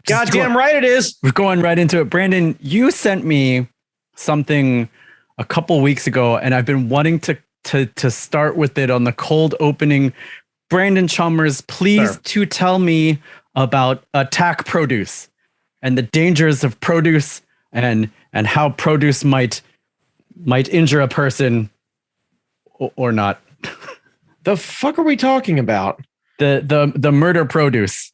Goddamn right it is. We're going right into it. Brandon, you sent me something a couple weeks ago, and I've been wanting to start with it on the cold opening. Brandon Chalmers, please to tell me about attack produce and the dangers of produce and how produce might injure a person or not. The fuck are we talking about? The murder produce.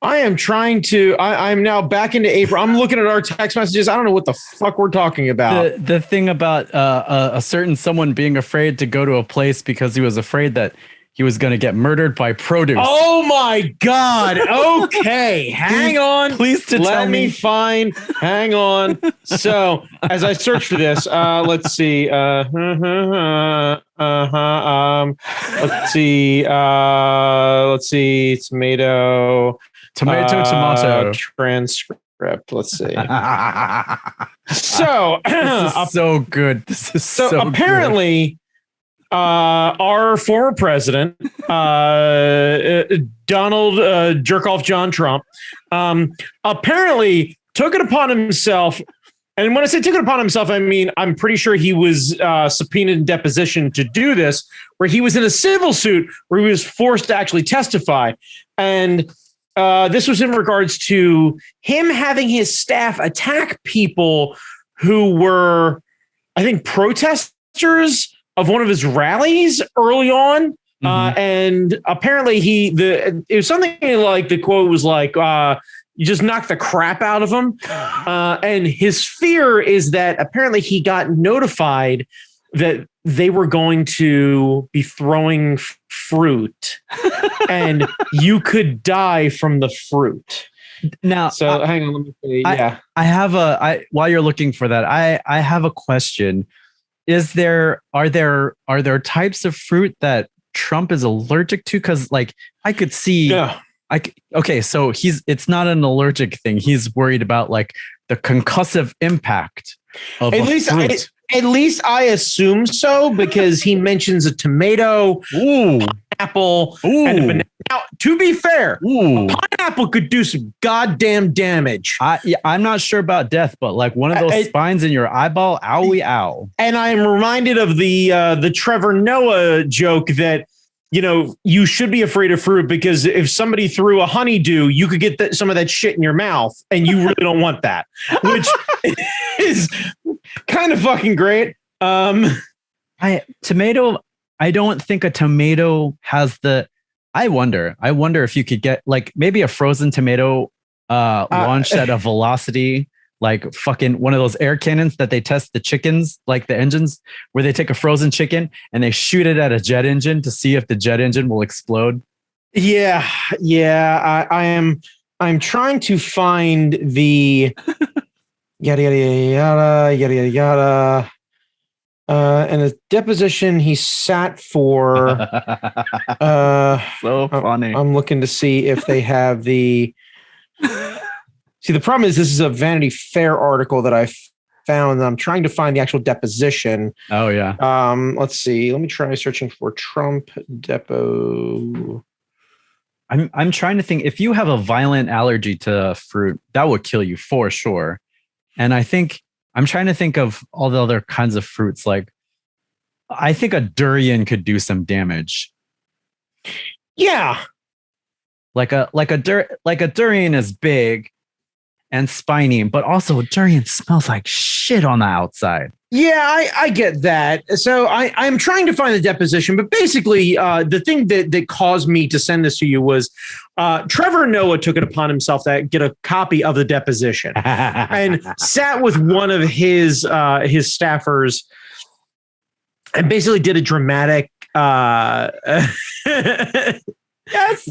I am trying to. I'm now back into April. I'm looking at our text messages. I don't know what the fuck we're talking about. The thing about a certain someone being afraid to go to a place because he was afraid that he was going to get murdered by produce. Oh my God. Okay. Hang on. Please let me find. Hang on. So as I search for this, let's see. Let's see. Tomato. Transcript. Let's see. So this is so good. This is so apparently good. Our former president, Donald Jerkoff John Trump, apparently took it upon himself. And when I say took it upon himself, I mean, I'm pretty sure he was subpoenaed in deposition to do this, where he was in a civil suit where he was forced to actually testify. And this was in regards to him having his staff attack people who were, I think, protesters of one of his rallies early on. And apparently it was something like, the quote was like, you just knocked the crap out of him. And his fear is that apparently he got notified that they were going to be throwing fruit and you could die from the fruit. Now, so hang on, let me see. I have while you're looking for that, I have a question. Are there types of fruit that Trump is allergic to? Because like I could see, okay, so it's not an allergic thing. He's worried about like the concussive impact of fruit. At least I assume so, because he mentions a tomato, pineapple, and a banana. Now, to be fair, a pineapple could do some goddamn damage. I'm not sure about death, but like one of those spines in your eyeball, owie, ow. And I am reminded of the Trevor Noah joke that, you know, you should be afraid of fruit because if somebody threw a honeydew, you could get some of that shit in your mouth, and you really don't want that, which is kind of fucking great. I don't think a tomato has the. I wonder if you could get like maybe a frozen tomato launched at a velocity, like fucking one of those air cannons that they test the chickens, like the engines, where they take a frozen chicken and they shoot it at a jet engine to see if the jet engine will explode. Yeah. I'm trying to find the yada yada. And a deposition he sat for. So funny. I'm looking to see if they have the. See, the problem is this is a Vanity Fair article that I found. And I'm trying to find the actual deposition. Oh yeah. Let's see. Let me try searching for Trump depo. I'm trying to think, if you have a violent allergy to fruit, that would kill you for sure. And I'm trying to think of all the other kinds of fruits. Like, I think a durian could do some damage. Yeah. Like a durian is big and spiny, but also durian smells like shit on the outside. Yeah, I get that. So I'm trying to find the deposition, but basically the thing that caused me to send this to you was Trevor Noah took it upon himself to get a copy of the deposition and sat with one of his staffers and basically did a dramatic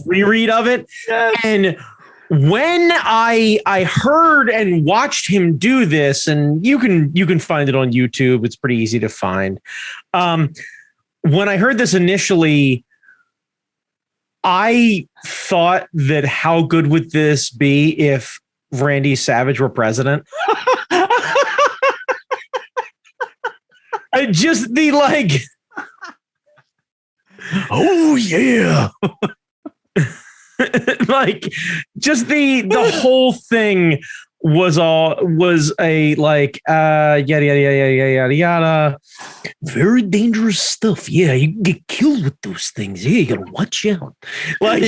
reread of it. Yes. And when I heard and watched him do this, and you can find it on YouTube, it's pretty easy to find. When I heard this initially, I thought that how good would this be if Randy Savage were president? Just the like, oh yeah. Like, just the whole thing was a like yada yada yada yada yada yada. Very dangerous stuff. Yeah, you can get killed with those things. Yeah, you gotta watch out. Like,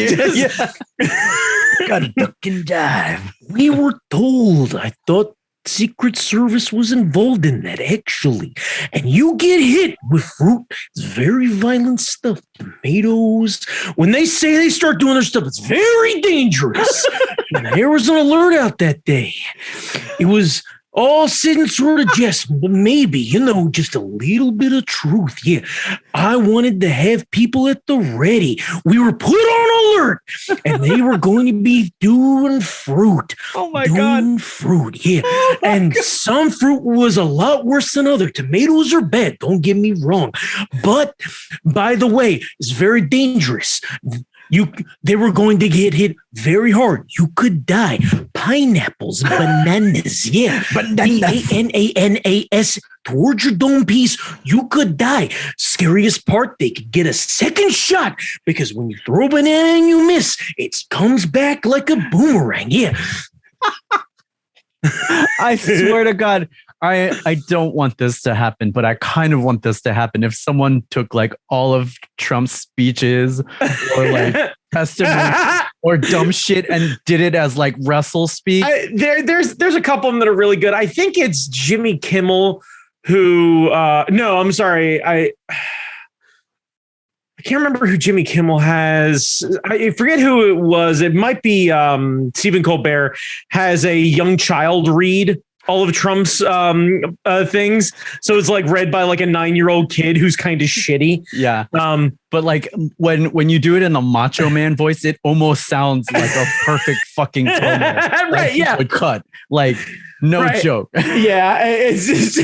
gotta duck and dive. We were told. I thought Secret Service was involved in that, actually. And you get hit with fruit. It's very violent stuff. Tomatoes. When they say they start doing their stuff, it's very dangerous. And there was an alert out that day. It was all said and sort of jest, but maybe, just a little bit of truth. Yeah, I wanted to have people at the ready. We were put on alert, and they were going to be doing fruit. Oh my God. Fruit, yeah. Oh and God. Some fruit was a lot worse than other. Tomatoes are bad, don't get me wrong. But, by the way, it's very dangerous. They were going to get hit very hard. You could die. Pineapples, bananas, yeah. Bananas towards your dome piece, you could die. Scariest part, they could get a second shot because when you throw a banana and you miss, it comes back like a boomerang. Yeah. I swear to God, I don't want this to happen, but I kind of want this to happen. If someone took like all of Trump's speeches or like testimony or dumb shit and did it as like Russell speak. There's a couple of them that are really good. I think it's Jimmy Kimmel who, no, I'm sorry. I can't remember who Jimmy Kimmel has. I forget who it was. It might be Stephen Colbert has a young child read all of Trump's things. So it's like read by like a 9-year-old kid who's kind of shitty. Yeah. But like when you do it in the Macho Man voice, it almost sounds like a perfect fucking toenail. Right. Like Yeah. Would cut. Like no joke. Yeah. It's just,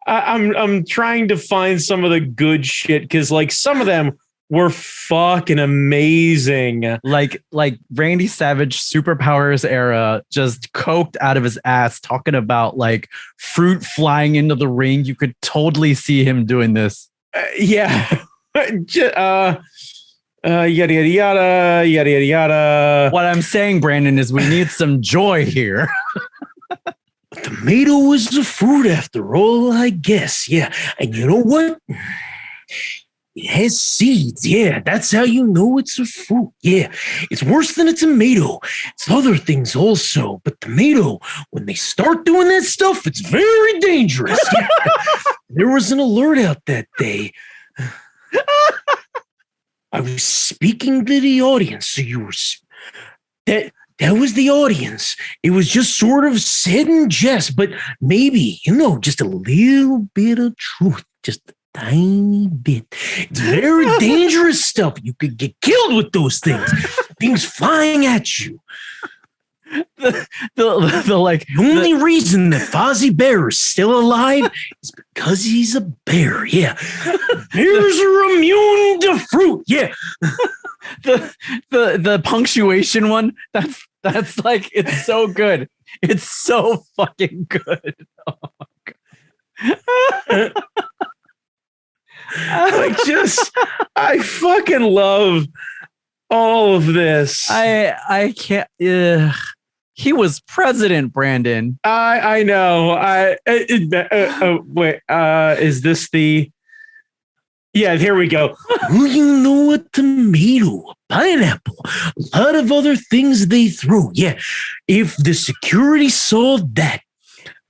I'm trying to find some of the good shit because like some of them were fucking amazing. Like Randy Savage superpowers era, just coked out of his ass talking about like fruit flying into the ring. You could totally see him doing this. Yeah. Yada yada yada yada yada yada. What I'm saying, Brandon, is we need some joy here. Tomato is a fruit after all, I guess. Yeah. And you know what? It has seeds. Yeah, that's how you know it's a fruit. Yeah, it's worse than a tomato. It's other things also. But tomato, when they start doing that stuff, it's very dangerous. Yeah. There was an alert out that day. I was speaking to the audience. So you were... That was the audience. It was just sort of said in jest, but maybe, just a little bit of truth. Just tiny bit. It's very dangerous stuff. You could get killed with those things. Things flying at you. The only reason that Fozzie Bear is still alive is because he's a bear. Yeah. Bears are immune to fruit. Yeah. The punctuation one, that's like, it's so good. It's so fucking good. Oh my God. I fucking love all of this. I can't. He was president, Brandon. I know. Wait. Is this the? Yeah, here we go. A tomato, a pineapple, a lot of other things they throw. Yeah, if the security saw that,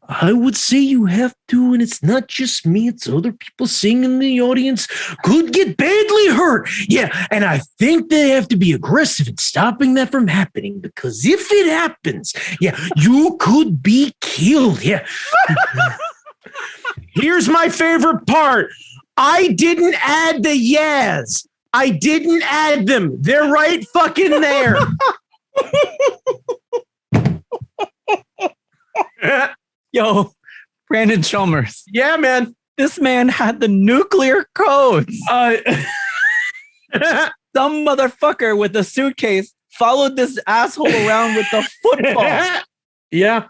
I would say you have to, and it's not just me, it's other people sitting in the audience could get badly hurt. Yeah, and I think they have to be aggressive in stopping that from happening, because if it happens, yeah, you could be killed. Yeah. Here's my favorite part. I didn't add the yes. I didn't add them. They're right fucking there. Yo, Brandon Chalmers. Yeah, man. This man had the nuclear codes. Some motherfucker with a suitcase followed this asshole around with the football. Yeah.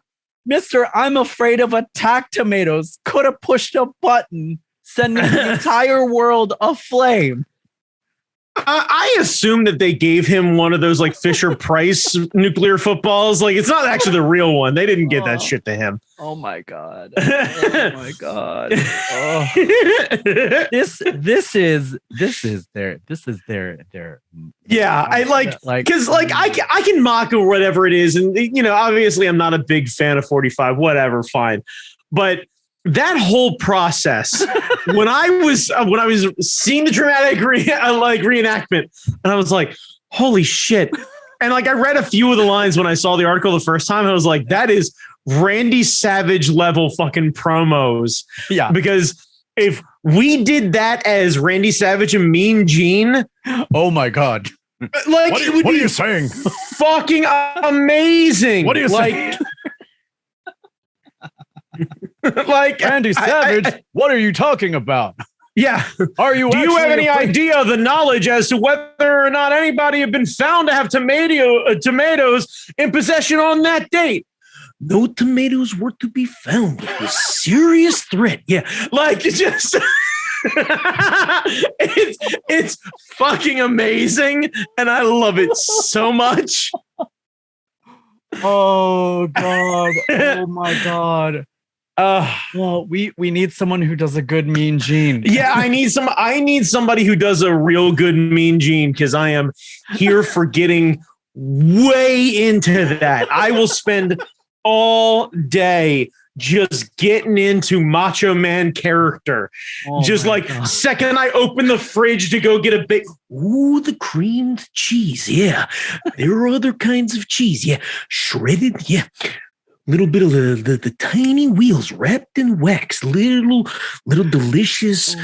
Mr. I'm afraid of attack tomatoes could have pushed a button, sending the entire world aflame. I assume that they gave him one of those like Fisher Price nuclear footballs. Like it's not actually the real one. They didn't give that shit to him. Oh my god. Oh my god. Oh. This is their yeah. I like because like I can mock or whatever it is, and you know, obviously I'm not a big fan of 45. Whatever, fine, but. That whole process, when I was seeing the dramatic reenactment, and I was like, "Holy shit!" And like I read a few of the lines when I saw the article the first time. I was like, "That is Randy Savage level fucking promos." Yeah, because if we did that as Randy Savage and Mean Gene, oh my god! Like, what are you saying? Fucking amazing! What are you saying? Like Randy Savage, what are you talking about? Yeah. Are you? Do you have any idea of the knowledge as to whether or not anybody had been found to have tomatoes in possession on that date? No tomatoes were to be found. It was a serious threat. Yeah. Like it's just it's fucking amazing. And I love it so much. Oh god. Oh my god. Well, we need someone who does a good Mean Gene. Yeah, I need somebody who does a real good Mean Gene because I am here for getting way into that. I will spend all day just getting into Macho Man character. Just like God. Second I open the fridge to go get a big the creamed cheese. Yeah. There are other kinds of cheese. Yeah. Shredded. Yeah. Little bit of the tiny wheels wrapped in wax, little delicious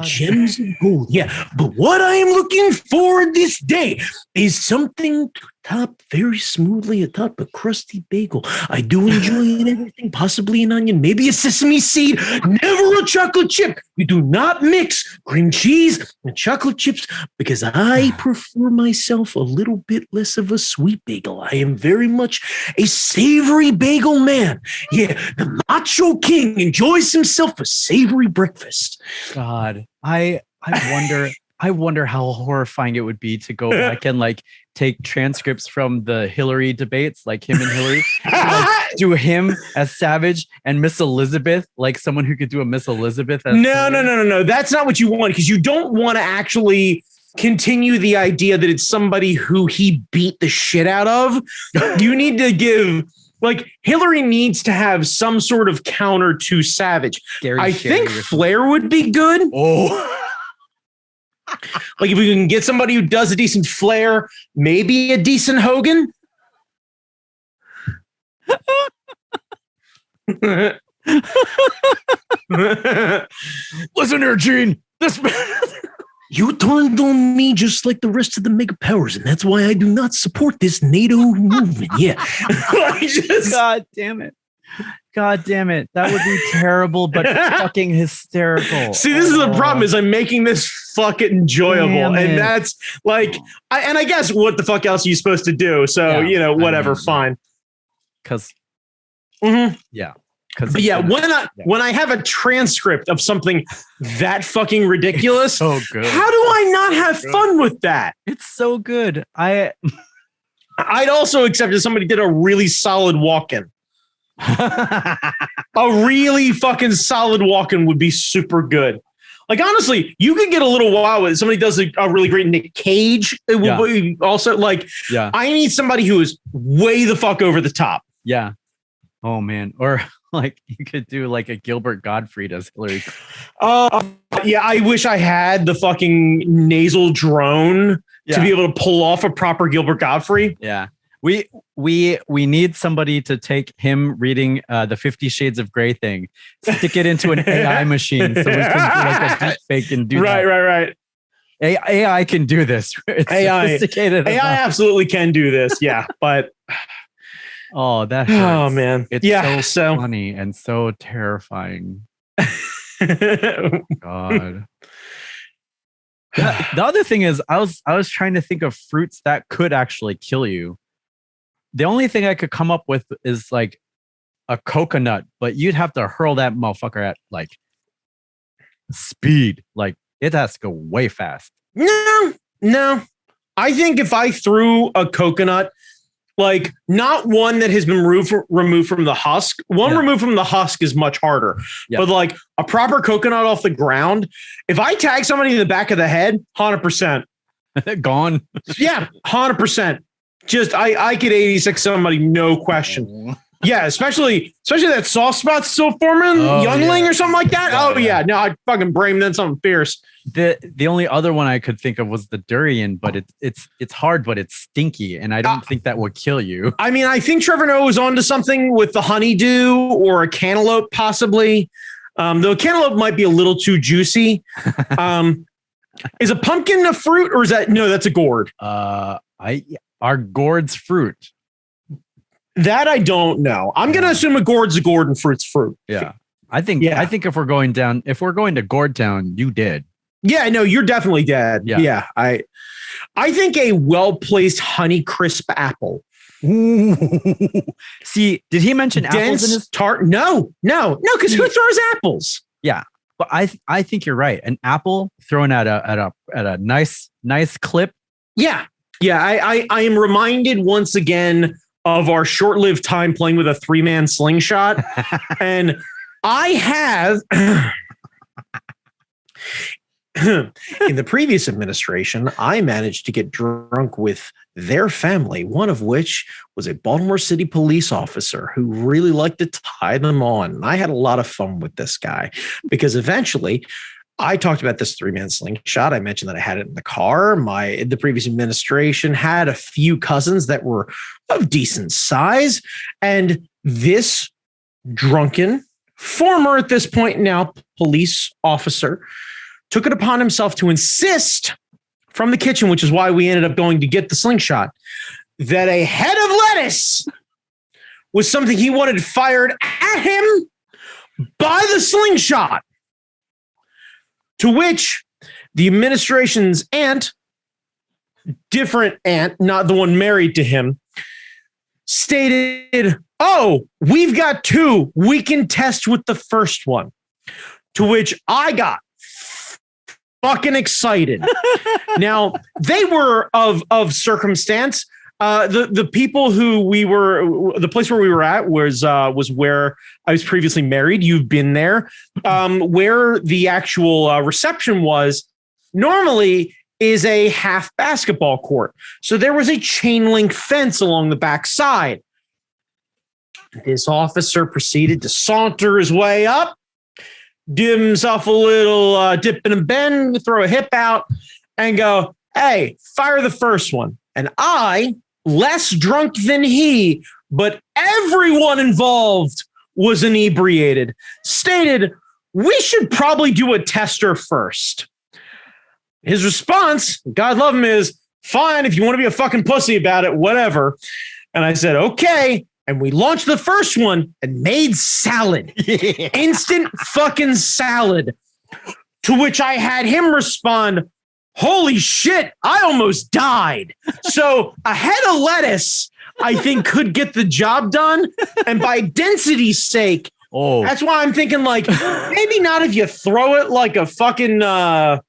gems of gold. Yeah, but what I am looking for this day is something to top very smoothly atop a crusty bagel. I do enjoy everything, possibly an onion, maybe a sesame seed, never a chocolate chip. You do not mix cream cheese and chocolate chips because I prefer myself a little bit less of a sweet bagel. I am very much a savory bagel man. Yeah, the Macho King enjoys himself a savory breakfast. God, I wonder how horrifying it would be to go back and like take transcripts from the Hillary debates, like him and Hillary, and, like, do him as Savage and Miss Elizabeth, like someone who could do a Miss Elizabeth. As No. That's not what you want because you don't want to actually continue the idea that it's somebody who he beat the shit out of. You need to give. Like Hillary needs to have some sort of counter to Savage. I think Flair would be good. Oh. Like if we can get somebody who does a decent Flair, maybe a decent Hogan. Listen here, Gene. You turned on me just like the rest of the mega powers, and that's why I do not support this NATO movement. Yeah. God damn it. God damn it. That would be terrible, but fucking hysterical. See, this is the problem is I'm making this fucking enjoyable. And that's like, I guess what the fuck else are you supposed to do? So, whatever, fine. Because, yeah. But yeah, when I have a transcript of something that fucking ridiculous, so good. How do I not have fun with that? It's so good. I'd also accept if somebody did a really solid walk-in. A really fucking solid walk-in would be super good. Like honestly, you could get a little wild with it. Somebody does a really great Nick Cage. It would be also like, I need somebody who is way the fuck over the top. Yeah. Oh man. Or like you could do like a Gilbert Gottfried as Hillary. Yeah, I wish I had the fucking nasal drone to be able to pull off a proper Gilbert Gottfried. Yeah. We need somebody to take him reading the 50 Shades of Grey thing, stick it into an AI machine so we can do like a deep fake and do that. Right. AI can do this. It's sophisticated. AI absolutely can do this. Yeah, but oh, that hurts. Oh man, it's so funny and so terrifying. God. The other thing is, I was trying to think of fruits that could actually kill you. The only thing I could come up with is like a coconut, but you'd have to hurl that motherfucker at like speed. Like it has to go way fast. No, No, I think if I threw a coconut, like not one that has been removed from the husk, removed from the husk is much harder, but like a proper coconut off the ground, if I tag somebody in the back of the head, 100%. Gone. Yeah, 100%. Just I could 86 somebody, no question. Yeah, especially that soft spot still forming, youngling or something like that. No, I'd fucking brain them something fierce. The only other one I could think of was the durian, but it's hard, but it's stinky, and I don't think that would kill you. I mean, I think Trevor Noah was onto something with the honeydew or a cantaloupe, possibly. Though cantaloupe might be a little too juicy. Is a pumpkin a fruit, or is that that's a gourd? Are gourds fruit? That I don't know. I'm going to assume a gourd's a gourd and fruit's fruit. Yeah. I think if we're going to Gourd Town, you did. Yeah, no, you're definitely dead. Yeah. I think a well-placed Honey Crisp apple. Ooh. See, did he mention apples in his tart? No, because who throws apples? Yeah. But I think you're right. An apple thrown at a nice clip. Yeah. Yeah. I am reminded once again of our short-lived time playing with a 3-man slingshot. And I have in the previous administration, I managed to get drunk with their family, one of which was a Baltimore City police officer who really liked to tie them on. And I had a lot of fun with this guy because eventually I talked about this 3-man slingshot. I mentioned that I had it in the car. The previous administration had a few cousins that were of decent size. And this drunken, former at this point now police officer took it upon himself to insist from the kitchen, which is why we ended up going to get the slingshot, that a head of lettuce was something he wanted fired at him by the slingshot. To which the administration's aunt, different aunt, not the one married to him, stated, "Oh, we've got 2. We can test with the first one." To which I got fucking excited. Now, they were of circumstance. The people who the place where we were at was where I was previously married. You've been there. Where the actual reception was normally is a half basketball court. So there was a chain link fence along the back side. This officer proceeded to saunter his way up, give himself a little dip and a bend, throw a hip out, and go, "Hey, fire the first one." And I, less drunk than he, but everyone involved was inebriated, stated, "We should probably do a tester first." His response, God love him, is, "Fine, if you want to be a fucking pussy about it, whatever." And I said, "Okay." And we launched the first one and made salad. Instant fucking salad. To which I had him respond, "Holy shit, I almost died." So a head of lettuce, I think, could get the job done. And by density's sake, that's why I'm thinking, like, maybe not if you throw it like a fucking like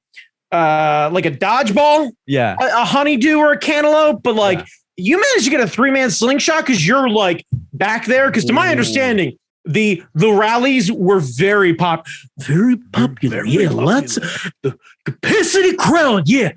a dodgeball, a honeydew or a cantaloupe, but like you managed to get a 3-man slingshot because you're like back there. Because to my understanding, the rallies were very popular. Very popular. Lots of the capacity crowd. Yeah.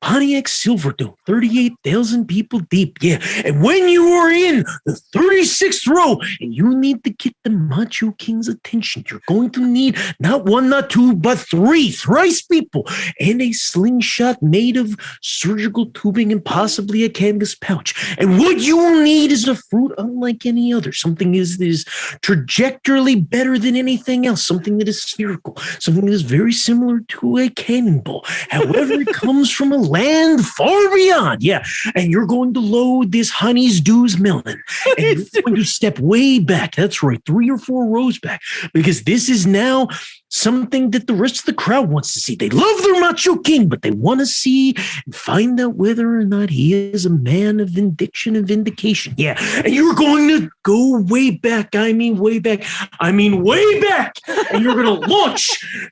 Pontiac Silverdome, 38,000 people deep. Yeah. And when you are in the 36th row and you need to get the Macho King's attention, you're going to need not 1, not 2, but 3 thrice people and a slingshot made of surgical tubing and possibly a canvas pouch. And what you will need is a fruit unlike any other. Something is trajectorily better than anything else. Something that is spherical. Something that is very similar to a cannonball. However, it comes from a land far beyond. Yeah. And you're going to load this honey's dews melon. And you're going to step way back. That's right. 3 or 4 rows back. Because this is now something that the rest of the crowd wants to see. They love their Macho King, but they want to see and find out whether or not he is a man of vindication and vindication. Yeah. And you're going to go way back. I mean, way back. And you're going to launch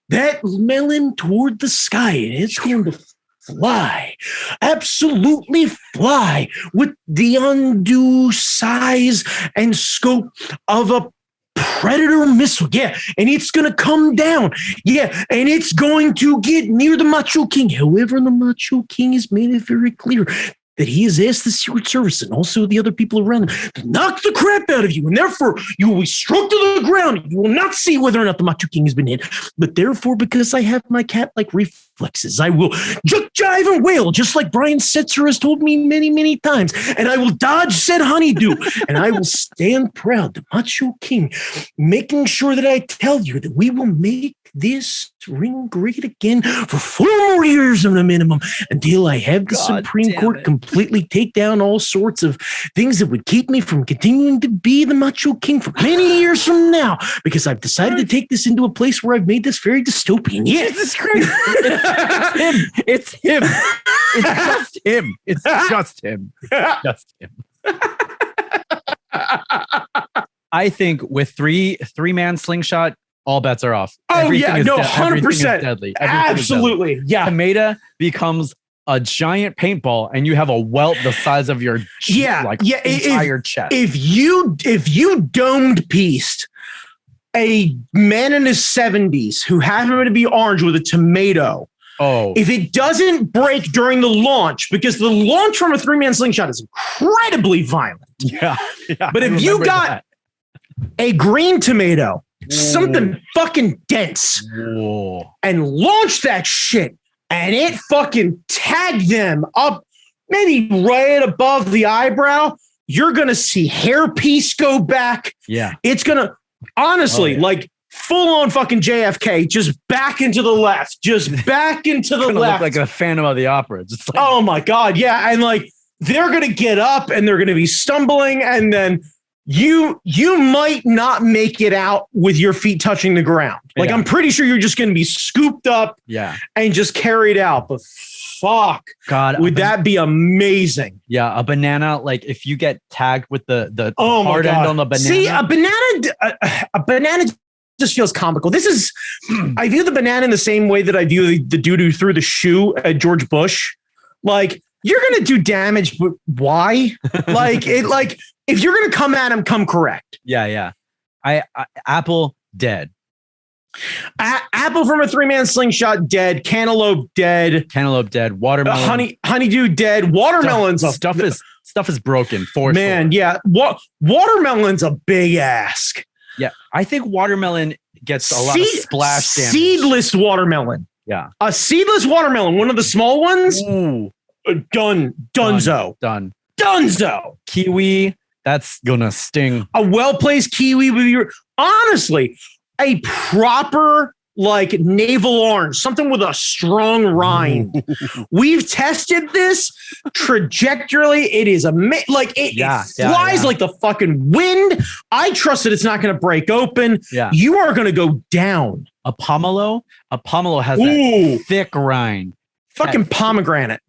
that melon toward the sky. And it's going to fly, absolutely fly with the undue size and scope of a Predator missile. Yeah, and it's going to come down. Yeah, and it's going to get near the Macho King. However, the Macho King has made it very clear that he has asked the Secret Service and also the other people around him to knock the crap out of you, and therefore you will be struck to the ground. You will not see whether or not the Macho King has been hit, but therefore, because I have my cat-like reflexes, I will juke, jive, and wail, just like Brian Setzer has told me many, many times, and I will dodge said honeydew, and I will stand proud, the Macho King, making sure that I tell you that we will make this ring great again for 4 more years on a minimum until I have the Supreme Court completely take down all sorts of things that would keep me from continuing to be the Macho King for many years from now, because I've decided to take this into a place where I've made this very dystopian. Yes, Jesus Christ. It's him. It's just him. It's just him. It's just him. I think with three-man slingshot, all bets are off. Oh, Everything yeah, no, 100%. Everything is deadly. Absolutely. Is deadly. Yeah. Tomato becomes a giant paintball and you have a welt the size of your entire chest. If you domed pieced a man in his 70s who happened to be orange with a tomato, if it doesn't break during the launch, because the launch from a 3-man slingshot is incredibly violent. Yeah. But if you got a green tomato, something fucking dense, and launch that shit, and it fucking tagged them up, maybe right above the eyebrow, you're gonna see hairpiece go back. Yeah, it's gonna honestly like full on fucking JFK, just back into the left, just back into the left, look like a Phantom of the Opera. Just like, oh my god, yeah, and like they're gonna get up and they're gonna be stumbling, and then you might not make it out with your feet touching the ground. Like, I'm pretty sure you're just going to be scooped up and just carried out. But fuck, God, would that be amazing? Yeah, a banana, like if you get tagged with the hard end on the banana. See, a banana just feels comical. This is, I view the banana in the same way that I view the dude who threw the shoe at George Bush. Like, you're going to do damage, but why? If you're going to come at him, come correct. Yeah. I Apple dead. Apple from a 3-man slingshot dead. Cantaloupe dead. Watermelon. Honeydew dead. Watermelon's stuff is broken for man. Sure. Yeah. Watermelon's a big ask. Yeah. I think watermelon gets a lot of splash damage. Seedless watermelon. Yeah. A seedless watermelon. One of the small ones. Ooh. Dunzo. Dunzo. Kiwi. That's gonna sting. A well-placed kiwi with honestly, a proper like navel orange, something with a strong rind. We've tested this trajectory. It is it flies like the fucking wind. I trust that it's not going to break open. Yeah. You are going to go down. A pomelo has that thick rind. Fucking pomegranate.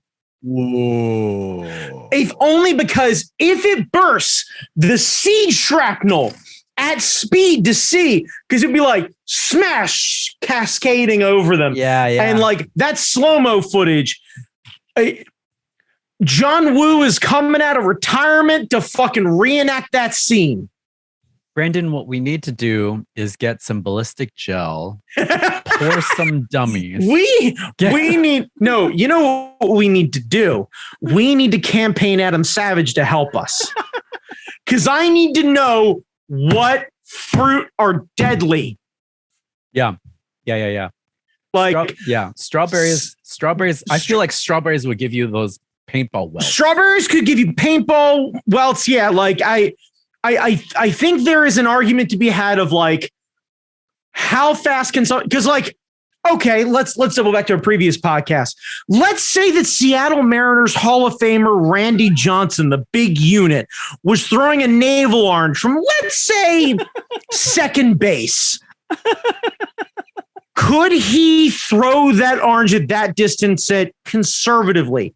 Whoa. If only because if it bursts, the seed shrapnel at speed to see, because it'd be like smash cascading over them. Yeah. And like that slow-mo footage. John Woo is coming out of retirement to fucking reenact that scene. Brandon, what we need to do is get some ballistic gel, pour some dummies. We need, no, you know what we need to do? We need to campaign Adam Savage to help us. Because I need to know what fruit are deadly. Yeah. Like, strawberries. I feel like strawberries would give you those paintball welts. Strawberries could give you paintball welts. Yeah, like I think there is an argument to be had of like how fast can because like, okay, let's double back to a previous podcast. Let's say that Seattle Mariners Hall of Famer Randy Johnson, the big unit, was throwing a navel orange from, let's say, second base. Could he throw that orange at that distance at conservatively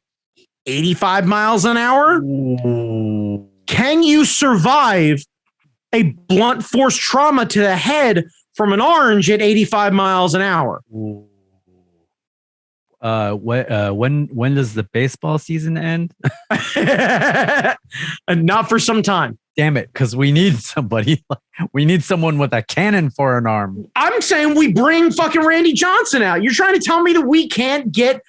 85 miles an hour? Ooh. Can you survive a blunt force trauma to the head from an orange at 85 miles an hour? Ooh. When does the baseball season end? Not for some time. Damn it, because we need somebody. We need someone with a cannon for an arm. I'm saying we bring fucking Randy Johnson out. You're trying to tell me that we can't get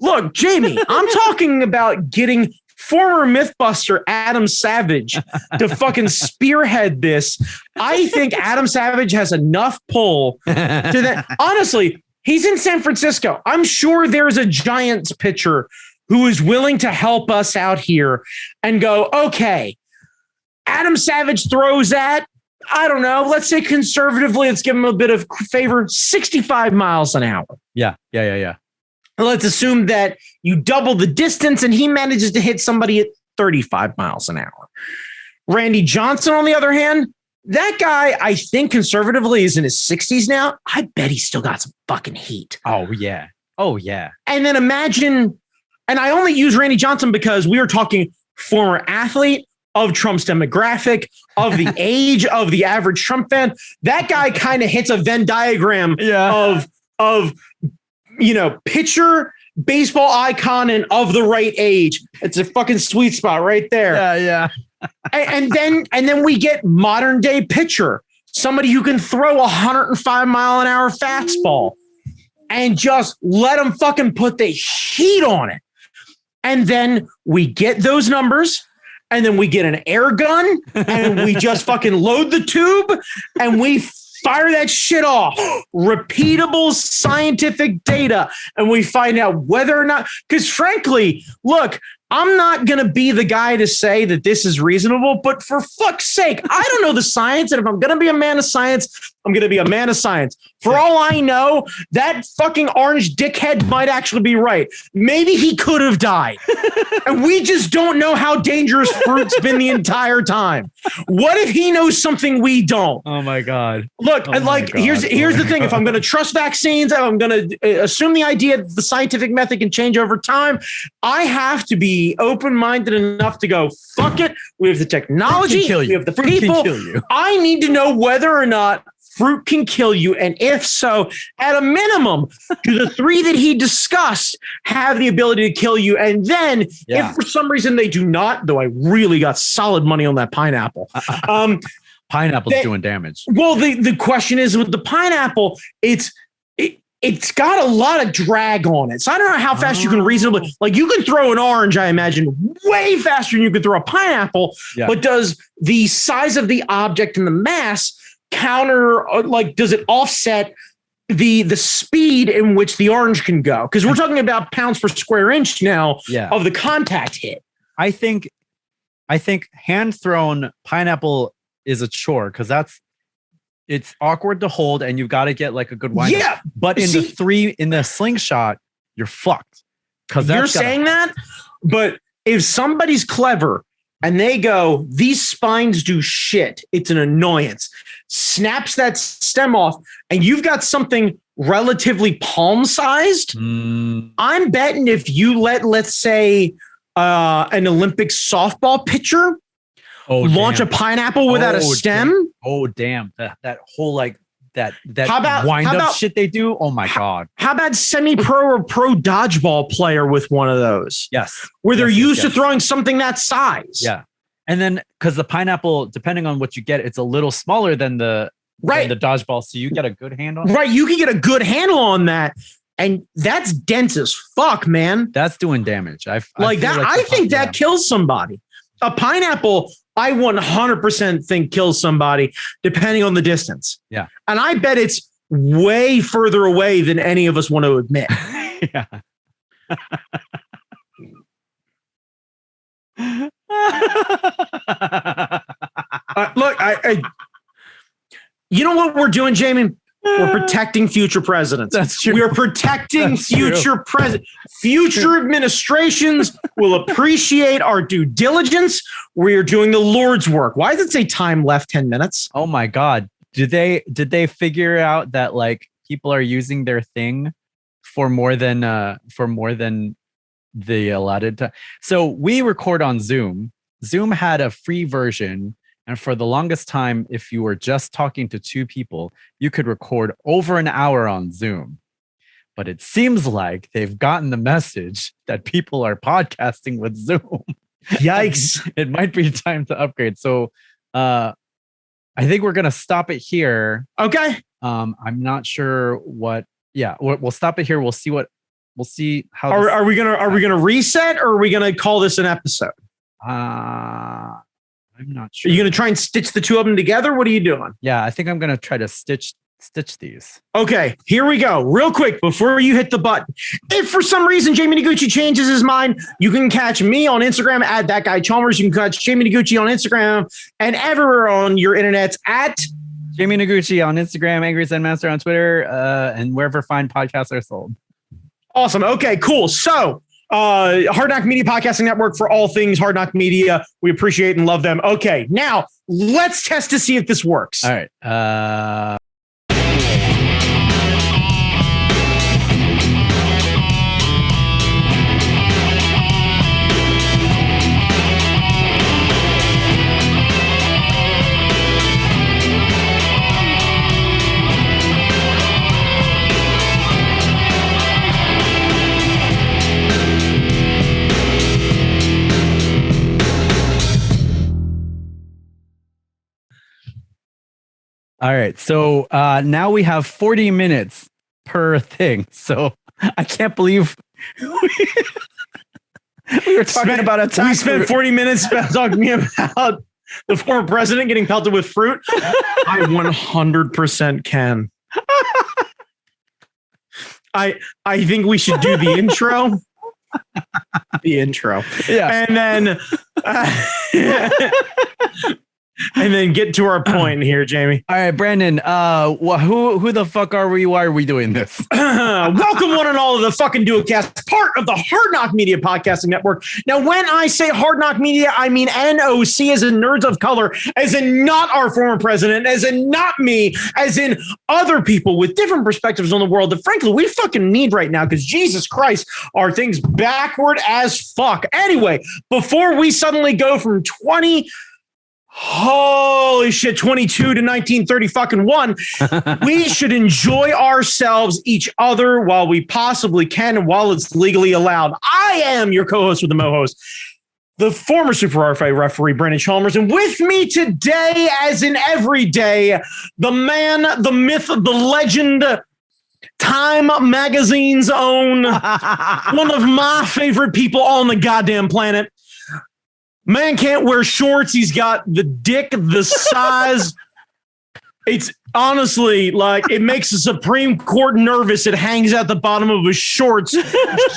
Look, Jamie, I'm talking about getting former Mythbuster Adam Savage to fucking spearhead this. I think Adam Savage has enough pull to that. Honestly, he's in San Francisco. I'm sure there's a Giants pitcher who is willing to help us out here and go, okay, Adam Savage throws at, I don't know, let's say conservatively, let's give him a bit of favor, 65 miles an hour. Yeah. Let's assume that you double the distance and he manages to hit somebody at 35 miles an hour. Randy Johnson, on the other hand, that guy, I think conservatively is in his 60s now. I bet he's still got some fucking heat. Oh, yeah. And then imagine, and I only use Randy Johnson because we are talking former athlete of Trump's demographic, of the age of the average Trump fan. That guy kind of hits a Venn diagram of pitcher, baseball icon, and of the right age. It's a fucking sweet spot right there. Yeah. and then we get modern day pitcher, somebody who can throw 105 mile an hour fastball and just let them fucking put the heat on it. And then we get those numbers, and then we get an air gun, and we just fucking load the tube, and we fire that shit off. Repeatable scientific data. And we find out whether or not, because frankly, look, I'm not going to be the guy to say that this is reasonable, but for fuck's sake, I don't know the science. And if I'm going to be a man of science, I'm going to be a man of science. For all I know, that fucking orange dickhead might actually be right. Maybe he could have died. And we just don't know how dangerous fruit's been the entire time. What if he knows something we don't? Oh my God. Look, here's the thing. If I'm going to trust vaccines, I'm going to assume the idea that the scientific method can change over time, I have to be open-minded enough to go, fuck it. We have the technology. We have the people. I need to know whether or not fruit can kill you. And if so, at a minimum, do the three that he discussed have the ability to kill you? And then if for some reason they do not, though I really got solid money on that pineapple. Pineapple's doing damage. Well, the question is with the pineapple, it's got a lot of drag on it. So I don't know how fast you can reasonably, you can throw an orange, I imagine, way faster than you could throw a pineapple. Yeah. But does the size of the object and the mass counter, does it offset the speed in which the orange can go? Because we're talking about pounds per square inch now of the contact hit. I think hand thrown pineapple is a chore because it's awkward to hold and you've got to get a good wind. Yeah. But in the slingshot, you're fucked. Because you're saying that, but if somebody's clever and they go, these spines do shit, it's an annoyance, snaps that stem off, and you've got something relatively palm-sized, I'm betting if you let's say, an Olympic softball pitcher launch a pineapple without a stem. Damn. That whole that wind up shit they do. Oh my God. How about semi-pro or pro dodgeball player with one of those? Yes. Where they're used to throwing something that size. Yeah. And then because the pineapple, depending on what you get, it's a little smaller than the dodgeball. So you get a good handle. Right. You can get a good handle on that. And that's dense as fuck, man. That's doing damage. I think that kills somebody. A pineapple, I 100% think kills somebody depending on the distance. Yeah. And I bet it's way further away than any of us want to admit. Yeah. Look, you know what we're doing, Jamie? We're protecting future presidents. That's true. We're protecting future presidents. Future administrations will appreciate our due diligence. We're doing the Lord's work. Why does it say time left 10 minutes? Oh my God. Did they figure out that people are using their thing for more than the allotted time? So we record on Zoom. Zoom had a free version. And for the longest time, if you were just talking to two people, you could record over an hour on Zoom. but it seems like they've gotten the message that people are podcasting with Zoom. Yikes. It might be time to upgrade. So I think we're going to stop it here. Okay. I'm not sure what. Yeah, we'll stop it here. We'll see how. Are we gonna reset, or are we gonna call this an episode? I'm not sure. Are you gonna try and stitch the two of them together? What are you doing? Yeah, I think I'm gonna try to stitch these. Okay, here we go. Real quick before you hit the button. If for some reason Jamie Noguchi changes his mind, you can catch me on Instagram at that guy Chalmers. You can catch Jamie Noguchi on Instagram and everywhere on your internets at Jamie Noguchi on Instagram, Angry Zen Master on Twitter, and wherever fine podcasts are sold. Awesome. Okay, cool. So Hard Knock Media Podcasting Network for all things Hard Knock Media. We appreciate and love them. Okay, now let's test to see if this works. All right. All right. So now we have 40 minutes per thing. So I can't believe we were talking about a time. We spent 40 minutes talking about the former president getting pelted with fruit. I 100% can. I think we should do the intro. The intro. Yeah. And then and then get to our point here, Jamie. All right, Brandon. Who the fuck are we? Why are we doing this? Welcome, one and all, of the fucking Duocast, part of the Hard Knock Media Podcasting Network. Now, when I say Hard Knock Media, I mean NOC, as in Nerds of Color, as in not our former president, as in not me, as in other people with different perspectives on the world that, frankly, we fucking need right now, because Jesus Christ, are things backward as fuck. Anyway, before we suddenly go from 22 to 1930 fucking one, we should enjoy ourselves, each other, while we possibly can and while it's legally allowed. I am your co-host with the Mo-host, the former Super RFA referee, Brandon Chalmers, and with me today, as in every day, the man, the myth, the legend, Time Magazine's own, one of my favorite people on the goddamn planet. Man can't wear shorts. He's got the dick, the size. It's honestly like it makes the Supreme Court nervous. It hangs out the bottom of his shorts.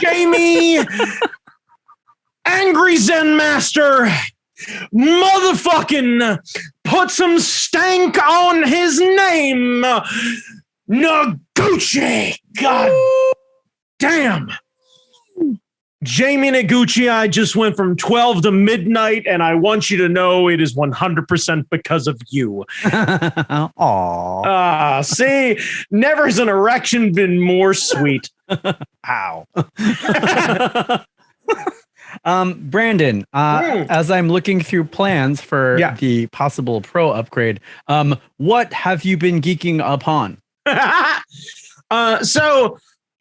Jamie, Angry Zen Master, motherfucking put some stank on his name. Noguchi. God damn. Jamie Noguchi, I just went from 12 to midnight, and I want you to know it is 100% because of you. Aww. See, never has an erection been more sweet. Ow. Brandon, as I'm looking through plans for the possible pro upgrade, what have you been geeking upon? So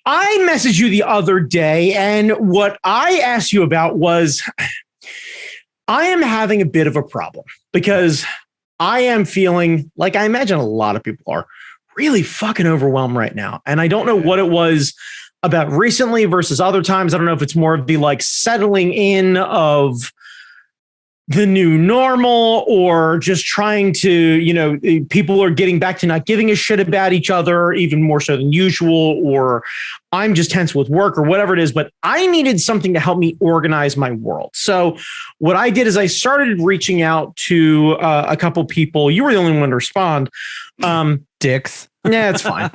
I messaged you the other day, and what I asked you about was I am having a bit of a problem because I am feeling like I imagine a lot of people are really fucking overwhelmed right now. And I don't know what it was about recently versus other times. I don't know if it's more of the like settling in of the new normal, or just trying to, people are getting back to not giving a shit about each other, even more so than usual, or I'm just tense with work or whatever it is. But I needed something to help me organize my world. So what I did is I started reaching out to a couple people. You were the only one to respond. Dicks. Yeah, it's fine.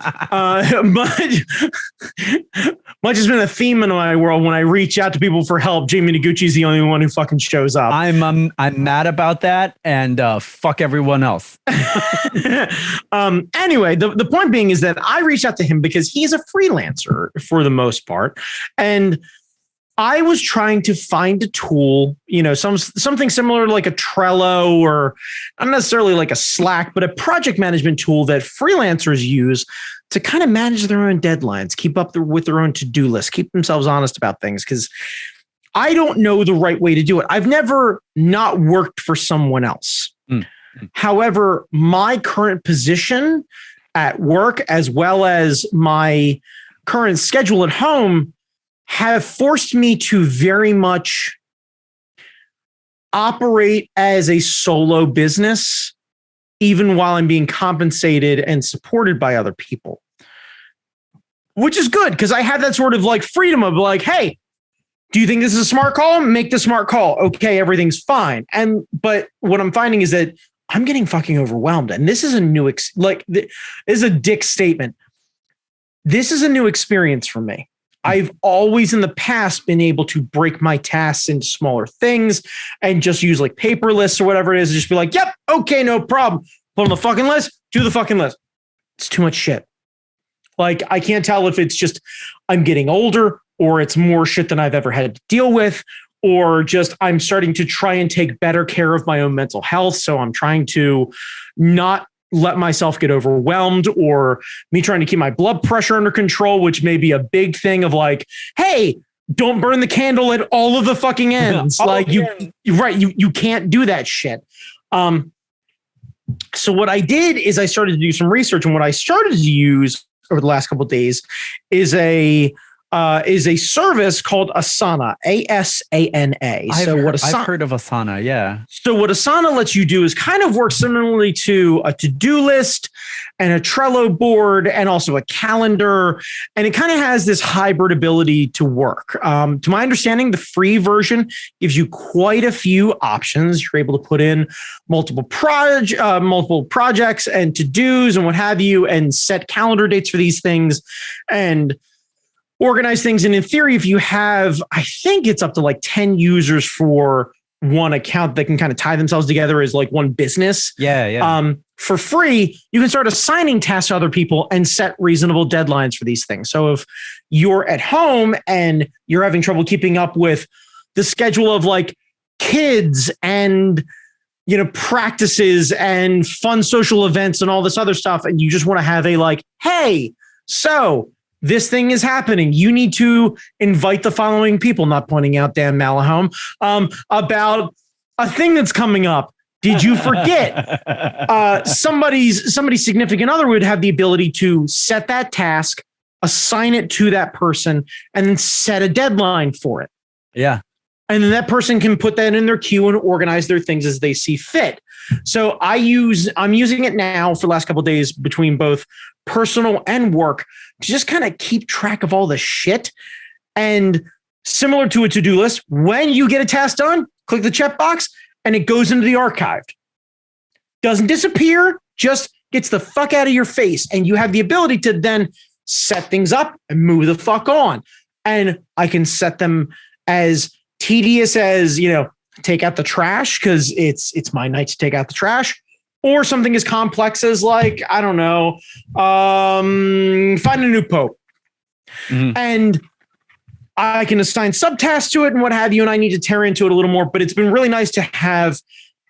Much has been a theme in my world. When I reach out to people for help, Jamie Noguchi is the only one who fucking shows up. I'm mad about that, and fuck everyone else. Anyway, the point being is that I reached out to him because he's a freelancer for the most part, and I was trying to find a tool, something similar to like a Trello, or not necessarily like a Slack, but a project management tool that freelancers use to kind of manage their own deadlines, keep up with their own to-do list, keep themselves honest about things. Because I don't know the right way to do it. I've never not worked for someone else. However, my current position at work, as well as my current schedule at home, have forced me to very much operate as a solo business, even while I'm being compensated and supported by other people, which is good because I have that sort of like freedom of like, hey, do you think this is a smart call? Make the smart call. Okay, everything's fine. But what I'm finding is that I'm getting fucking overwhelmed. And this is a new, this is a dick statement. This is a new experience for me. I've always in the past been able to break my tasks into smaller things and just use like paper lists or whatever it is. Just be like, yep, okay, no problem. Put on the fucking list, do the fucking list. It's too much shit. Like, I can't tell if it's just I'm getting older or it's more shit than I've ever had to deal with, or just I'm starting to try and take better care of my own mental health. So I'm trying to not let myself get overwhelmed, or me trying to keep my blood pressure under control, which may be a big thing of like, hey, don't burn the candle at all of the fucking ends. You can't do that shit. So what I did is I started to do some research, and what I started to use over the last couple of days is a service called Asana, Asana. I've heard of Asana, yeah. So what Asana lets you do is kind of work similarly to a to-do list and a Trello board and also a calendar. And it kind of has this hybrid ability to work. To my understanding, the free version gives you quite a few options. You're able to put in multiple projects and to-dos and what have you, and set calendar dates for these things and organize things. And in theory, if you have, I think it's up to like 10 users for one account that can kind of tie themselves together as like one business. Yeah. For free, you can start assigning tasks to other people and set reasonable deadlines for these things. So if you're at home and you're having trouble keeping up with the schedule of like kids and, practices and fun social events and all this other stuff, and you just want to have a like, hey, so this thing is happening. You need to invite the following people, not pointing out Dan Malahome, about a thing that's coming up. Did you forget? Somebody's significant other would have the ability to set that task, assign it to that person, and then set a deadline for it. Yeah. And then that person can put that in their queue and organize their things as they see fit. So I'm using it now for the last couple of days between both personal and work to just kind of keep track of all the shit. And similar to a to-do list, when you get a task done, click the checkbox and it goes into the archive. Doesn't disappear, just gets the fuck out of your face. And you have the ability to then set things up and move the fuck on. And I can set them as tedious as, take out the trash because it's my night to take out the trash, or something as complex as like, I don't know, find a new pope. Mm-hmm. And I can assign subtasks to it and what have you, and I need to tear into it a little more, but it's been really nice to have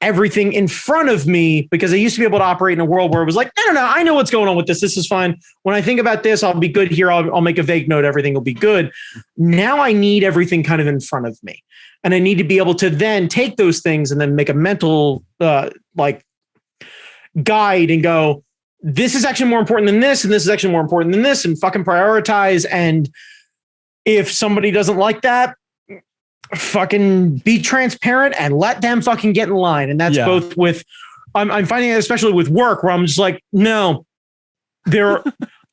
everything in front of me, because I used to be able to operate in a world where it was like, I don't know, I know what's going on with this. This is fine. When I think about this, I'll be good here. I'll make a vague note. Everything will be good. Now I need everything kind of in front of me. And I need to be able to then take those things and then make a mental guide and go, this is actually more important than this, and this is actually more important than this, and fucking prioritize. And if somebody doesn't like that, fucking be transparent and let them fucking get in line. And that's both with, I'm finding it especially with work, where I'm just like, no,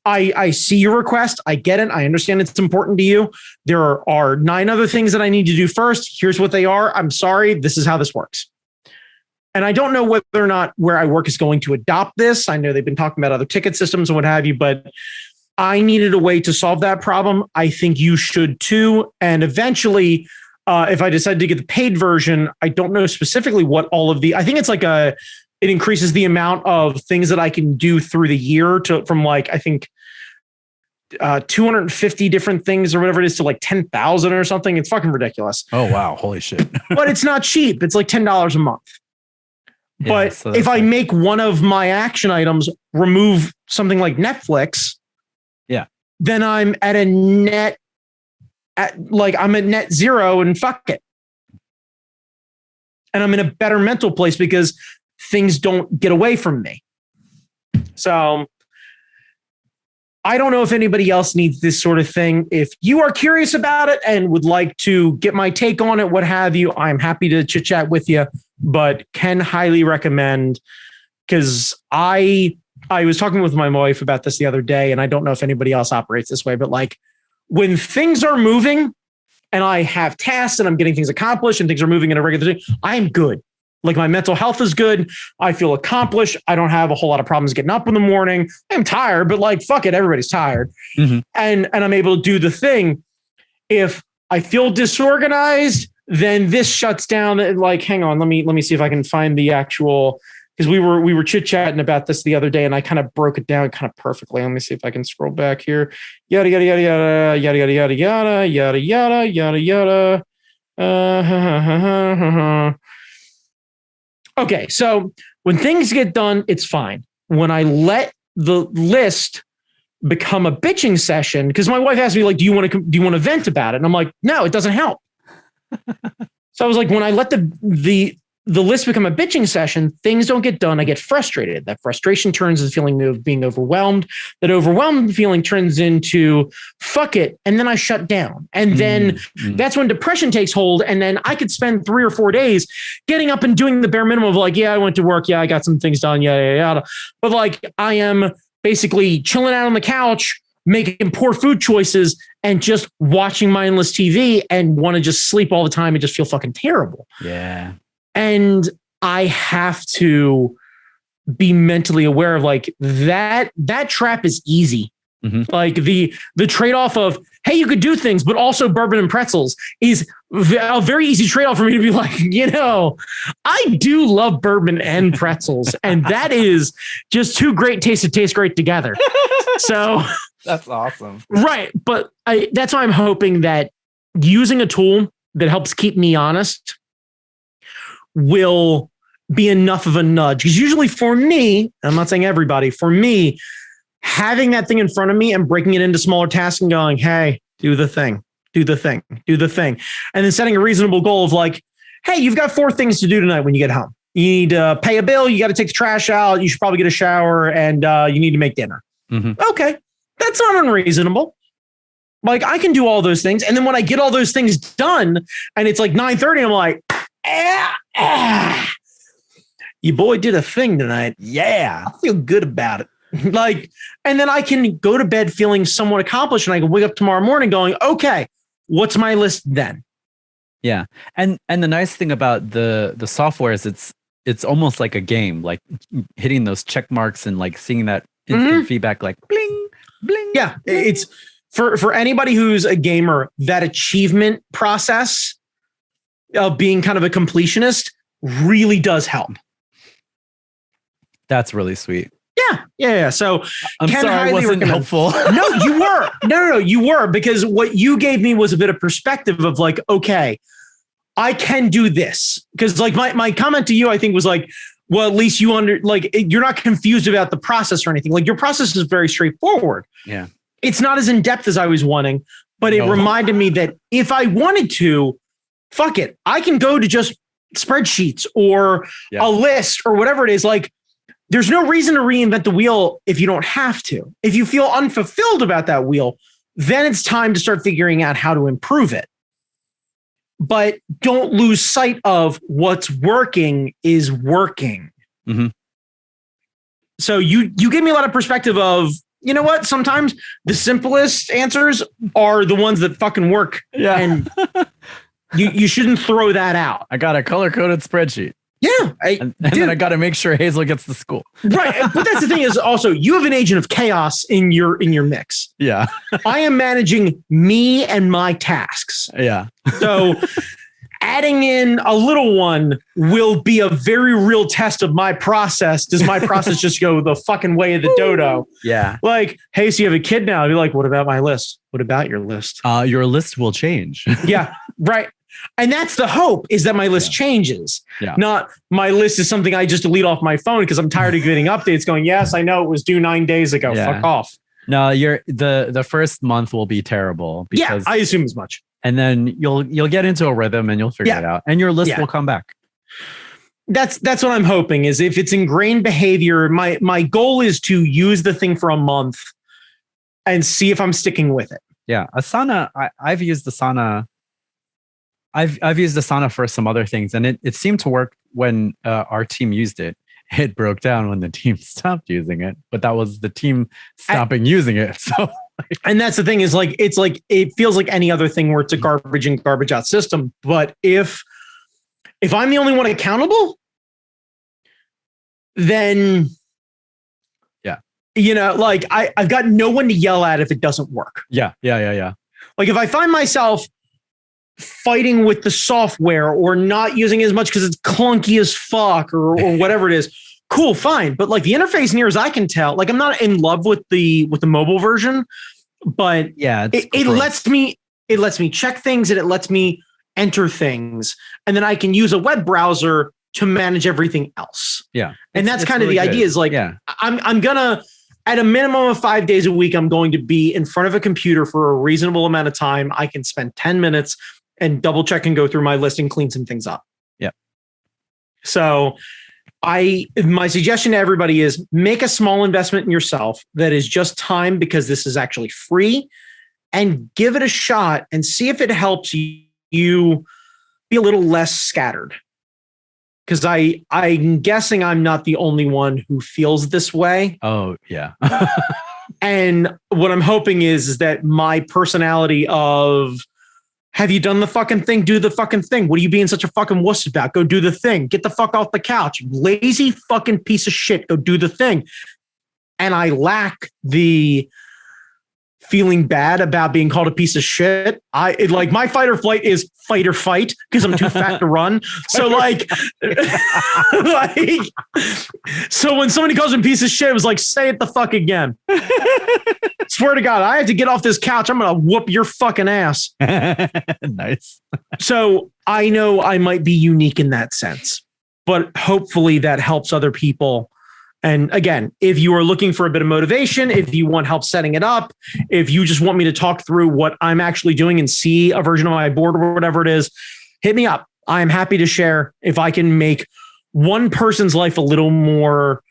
I see your request. I get it. I understand it's important to you. There are 9 other things that I need to do first. Here's what they are. I'm sorry. This is how this works. And I don't know whether or not where I work is going to adopt this. I know they've been talking about other ticket systems and what have you, but I needed a way to solve that problem. I think you should too. And eventually, if I decide to get the paid version, I don't know specifically what all of I think it's like it increases the amount of things that I can do through the year from like, I think 250 different things or whatever it is to like 10,000 or something. It's fucking ridiculous. Oh, wow. Holy shit. But it's not cheap. It's like $10 a month. Yeah, but so if I like, make one of my action items remove something like Netflix, then I'm at a net I'm at net zero and fuck it. And I'm in a better mental place because things don't get away from me. So I don't know if anybody else needs this sort of thing. If you are curious about it and would like to get my take on it, what have you, I'm happy to chit chat with you, but can highly recommend, because I was talking with my wife about this the other day, and I don't know if anybody else operates this way, but like when things are moving and I have tasks and I'm getting things accomplished and things are moving in a regular day, I'm good. Like my mental health is good. I feel accomplished. I don't have a whole lot of problems getting up in the morning. I'm tired, but like, fuck it. Everybody's tired. Mm-hmm. And I'm able to do the thing. If I feel disorganized, then this shuts down. Like, hang on, let me see if I can find the actual, because we were chit-chatting about this the other day and I kind of broke it down kind of perfectly. Let me see if I can scroll back here. Yada, yada, yada, yada, yada, yada, yada, yada, yada, yada, yada, yada. Okay, so when things get done, it's fine. When I let the list become a bitching session, because my wife asked me, like, do you want to vent about it? And I'm like, no, it doesn't help. So I was like, when I let the list become a bitching session, things don't get done. I get frustrated. That frustration turns into the feeling of being overwhelmed. That overwhelmed feeling turns into fuck it. And then I shut down. And then that's when depression takes hold. And then I could spend 3 or 4 days getting up and doing the bare minimum of like, yeah, I went to work. Yeah, I got some things done. Yada, yada, yada. But like, I am basically chilling out on the couch, making poor food choices and just watching mindless TV and want to just sleep all the time and just feel fucking terrible. Yeah. And I have to be mentally aware of like that trap is easy. Mm-hmm. Like the trade-off of, hey, you could do things, but also bourbon and pretzels is a very easy trade-off for me to be like, I do love bourbon and pretzels. And that is just two great tastes that taste great together. So that's awesome. Right. But that's why I'm hoping that using a tool that helps keep me honest will be enough of a nudge. Because usually for me, I'm not saying everybody, for me, having that thing in front of me and breaking it into smaller tasks and going, hey, do the thing. And then setting a reasonable goal of like, hey, you've got 4 things to do tonight when you get home. You need to pay a bill. You got to take the trash out. You should probably get a shower and you need to make dinner. Mm-hmm. Okay. That's not unreasonable. Like I can do all those things. And then when I get all those things done and it's like 9:30, I'm like, your boy did a thing tonight. Yeah, I feel good about it. Like, and then I can go to bed feeling somewhat accomplished, and I can wake up tomorrow morning going, okay, what's my list then? Yeah, and the nice thing about the software is it's almost like a game, like hitting those check marks and like seeing that instant feedback, like bling, bling. Yeah, bling. It's for anybody who's a gamer, that achievement process of being kind of a completionist really does help. That's really sweet. Yeah. So I'm sorry I wasn't helpful. No, you were. No, you were, because what you gave me was a bit of perspective of like, okay, I can do this. Because like my comment to you, I think was like, well, at least you're not confused about the process or anything. Like your process is very straightforward. Yeah. It's not as in-depth as I was wanting, but it reminded me that if I wanted to, fuck it, I can go to just spreadsheets or a list or whatever it is. Like, there's no reason to reinvent the wheel if you don't have to. If you feel unfulfilled about that wheel, then it's time to start figuring out how to improve it. But don't lose sight of what's working is working. Mm-hmm. So you give me a lot of perspective of, you know what? Sometimes the simplest answers are the ones that fucking work. Yeah. And you shouldn't throw that out. I got a color-coded spreadsheet. Yeah. And then I got to make sure Hazel gets to school. Right. But that's the thing is also you have an agent of chaos in your mix. Yeah. I am managing me and my tasks. Yeah. So adding in a little one will be a very real test of my process. Does my process just go the fucking way of the dodo? Yeah. Like, hey, so you have a kid now. I'd be like, what about my list? What about your list? Your list will change. Yeah, right. And that's the hope, is that my list changes. Yeah. Not my list is something I just delete off my phone because I'm tired of getting updates going, yes, I know it was due 9 days ago. Fuck off. No, the first month will be terrible. Because, I assume as much. And then you'll get into a rhythm and you'll figure it out. And your list will come back. That's what I'm hoping, is if it's ingrained behavior, my goal is to use the thing for a month and see if I'm sticking with it. Yeah. Asana, I've used Asana. I've used Asana for some other things, and it seemed to work when our team used it. It broke down when the team stopped using it, but that was the team stopping using it. So, and that's the thing, is like, it's like, it feels like any other thing where it's a garbage in, garbage out system. But if I'm the only one accountable, then like I've got no one to yell at if it doesn't work. Yeah. Like if I find myself fighting with the software or not using it as much because it's clunky as fuck or whatever it is, cool, fine. But like the interface, near as I can tell, like I'm not in love with the mobile version, but it lets me check things and it lets me enter things, and then I can use a web browser to manage everything else. Yeah. And that's kind of the idea, is like, I'm gonna, at a minimum of 5 days a week, I'm going to be in front of a computer for a reasonable amount of time. I can spend 10 minutes and double check and go through my list and clean some things up. Yeah. So my suggestion to everybody is make a small investment in yourself that is just time, because this is actually free, and give it a shot and see if it helps you be a little less scattered. Because I'm guessing I'm not the only one who feels this way. Oh, yeah. And what I'm hoping is that my personality of, have you done the fucking thing? Do the fucking thing. What are you being such a fucking wuss about? Go do the thing. Get the fuck off the couch. Lazy fucking piece of shit. Go do the thing. And I lack the feeling bad about being called a piece of shit. Like my fight or flight is fight or fight, because I'm too fat to run. So so when somebody calls me a piece of shit, it was like, say it the fuck again. Swear to God, I have to get off this couch. I'm going to whoop your fucking ass. Nice. So I know I might be unique in that sense, but hopefully that helps other people. And again, if you are looking for a bit of motivation, if you want help setting it up, if you just want me to talk through what I'm actually doing and see a version of my board or whatever it is, hit me up. I'm happy to share if I can make one person's life a little more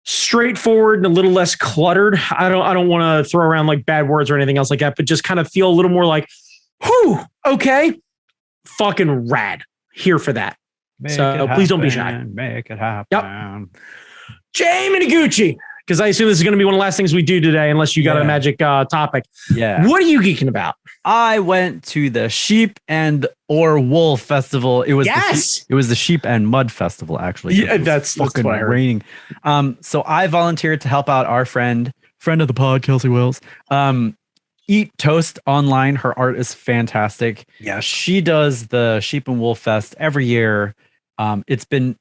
straightforward and a little less cluttered. I don't want to throw around like bad words or anything else like that, but just kind of feel a little more like, whew, okay, fucking rad. Here for that. So please don't be shy. Make it happen. Yep. Jamie Noguchi, because I assume this is going to be one of the last things we do today, unless you got a magic topic. Yeah. What are you geeking about? I went to the Sheep and or Wool Festival. It was it was the Sheep and Mud Festival, actually. Yeah, that's fucking what I heard. raining. So I volunteered to help out our friend of the pod, Kelsey Wells. Eat Toast online. Her art is fantastic. Yeah, she does the Sheep and Wool Fest every year. It's been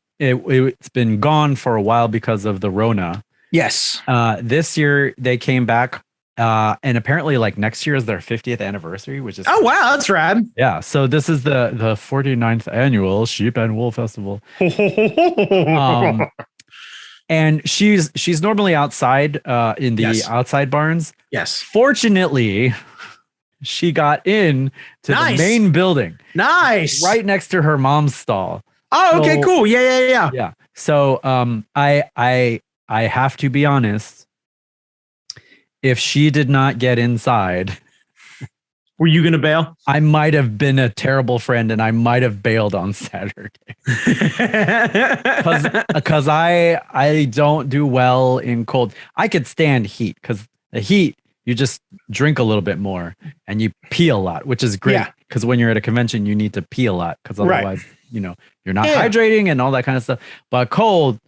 gone for a while because of the Rona. Yes. This year they came back, and apparently like next year is their 50th anniversary, which is wow, that's rad. Yeah. So this is the 49th annual Sheep and Wool Festival. And she's normally outside in the outside barns. Yes. Fortunately, she got in to the main building. Nice. Right next to her mom's stall. Oh, okay, cool. Yeah. Yeah. So I have to be honest. If she did not get inside, were you going to bail? I might have been a terrible friend and I might have bailed on Saturday. Because I don't do well in cold. I could stand heat, because the heat, you just drink a little bit more and you pee a lot, which is great. Because when you're at a convention, you need to pee a lot, because otherwise, you're not hydrating and all that kind of stuff. But cold,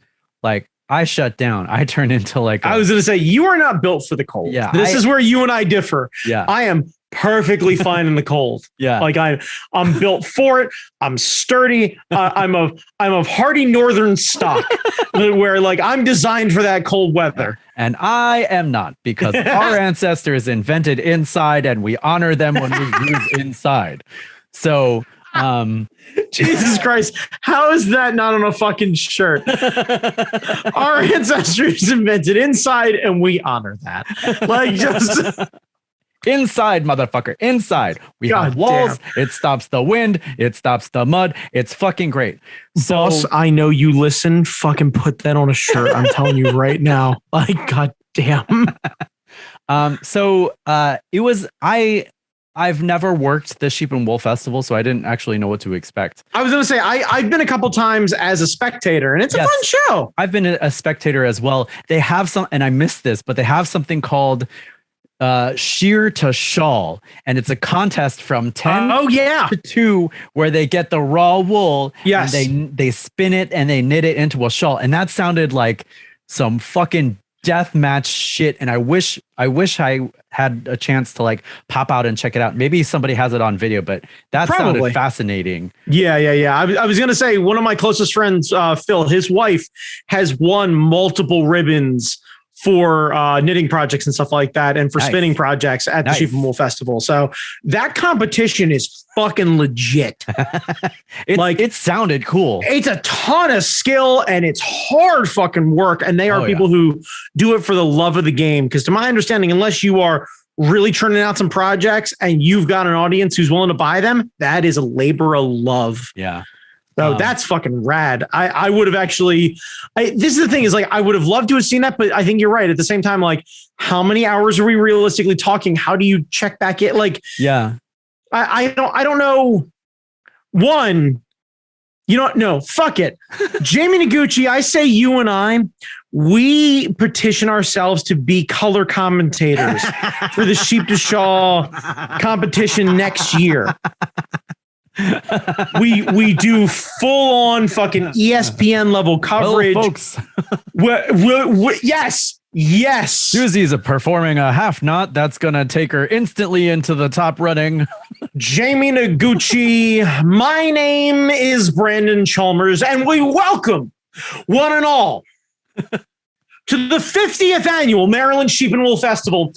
like, I shut down. I turn into like I was going to say, you are not built for the cold. Yeah, This is where you and I differ. Yeah. I am perfectly fine in the cold. Yeah. Like I'm built for it. I'm sturdy. I'm of hardy northern stock where like I'm designed for that cold weather. And I am not, because our ancestors invented inside and we honor them when we use inside. So, Jesus Christ, how is that not on a fucking shirt? Our ancestors invented inside and we honor that. Like just inside, motherfucker, inside. We have walls. Damn. It stops the wind. It stops the mud. It's fucking great. Boss, I know you listen. Fucking put that on a shirt. I'm telling you right now. Like, god damn. I've never worked the Sheep and Wool Festival, so I didn't actually know what to expect. I was going to say, I've been a couple times as a spectator, and it's a fun show. I've been a spectator as well. They have and I missed this, but they have something called shear to shawl, and it's a contest from 10 to 2 where they get the raw wool. Yes. And they spin it and they knit it into a shawl. And that sounded like some fucking death match shit. And I wish I had a chance to like pop out and check it out. Maybe somebody has it on video, but that sounded fascinating. Yeah. I was going to say, one of my closest friends, Phil, his wife has won multiple ribbons for knitting projects and stuff like that, and for spinning projects at the Sheep and Wool Festival. So that competition is fucking legit. It sounded cool. It's a ton of skill and it's hard fucking work. And they are people who do it for the love of the game. Because to my understanding, unless you are really churning out some projects and you've got an audience who's willing to buy them, that is a labor of love. Yeah. So that's fucking rad. I would have actually, this is the thing is like, I would have loved to have seen that, but I think you're right. At the same time, like how many hours are we realistically talking? How do you check back in? Like, yeah, I don't know. One, no, fuck it. Jamie Noguchi, I say you and we petition ourselves to be color commentators for the Sheep to Shawl competition next year. We do full on fucking ESPN level coverage, well, folks. Yes. Susie's performing a half knot that's gonna take her instantly into the top running. Jamie Noguchi, my name is Brandon Chalmers, and we welcome one and all to the 50th annual Maryland Sheep and Wool Festival,